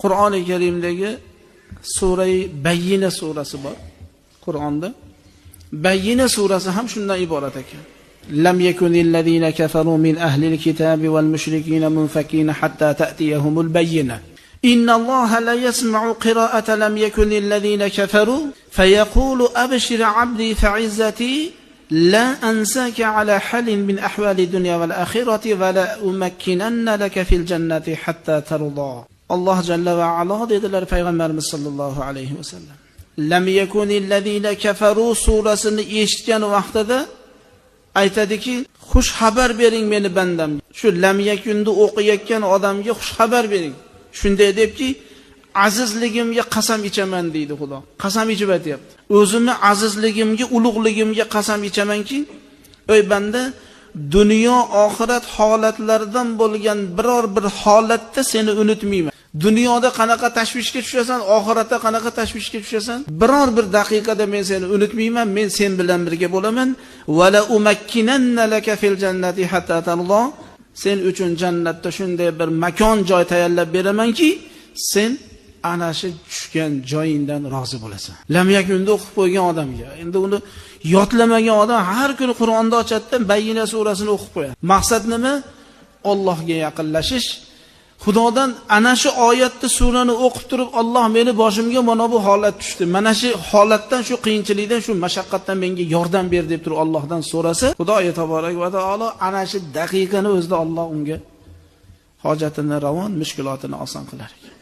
Qur'oni Karimdagi Sura-i Bayyina surasi bor. Qur'onda Bayyina surasi ham shundan iborat ekan. Lam yakunil ladina kafaru min ahli al-kitabi wal mushrikina munfakina hatta ta'tiyahumul bayyina. Inna Allaha la yasma'u qira'ata lam yakunil ladina kafaru fayaqulu abshir 'abdi fa'izzati la ansaka 'ala halin min ahwali dunya wal akhirati wa la umakkinanna laka fil jannati hatta tarda. Alloh jalla va ala dedilar payg'ambarimiz sollallohu alayhi vasallam. Lam yakunil ladina kafaru surasini eshitgan vaqtida aytadiki, xush xabar bering meni bandam. Shu lam yakunda o'qiyotgan odamga xush xabar bering. Shunday debki, azizligimga qasam ichaman deydi Xudo. Qasam ichib aytayapti. O'zimni azizligimga, ulug'ligimga qasam ichamanki, ey banda, dunyo oxirat holatlaridan bo'lgan biror bir holatda seni unutmayman. Dunyoda qanaqa tashvishga tushasan, oxiratda qanaqa tashvishga tushasan, biror bir daqiqada men seni unutmayman, men sen bilan birga bo'laman. Wala umakkinanna laka fil jannati hatta tarda. Sen uchun jannatda shunday bir makon joy tayyorlab beramanki, sen ana shu tushgan joyingdan rozi bo'lasan. Lam yakunda o'qib qo'ygan odamga, endi uni yodlamagan odam har kuni Qur'onda ochadi, Bayyina surasini o'qib qo'yadi. Maqsad nima? Allohga yaqinlashish. Xudodan ana shu oyatni surani o'qib turib, Alloh meni boshimga mana bu holat tushdi. Mana shu holatdan, shu qiyinchilikdan, shu mashaqqatdan menga yordam ber deb turib Allohdan so'rasa, Xudo taborak va taolo ana shu daqiqani o'zida Alloh unga hojatini ravon, mushkulotini oson qilar ekan.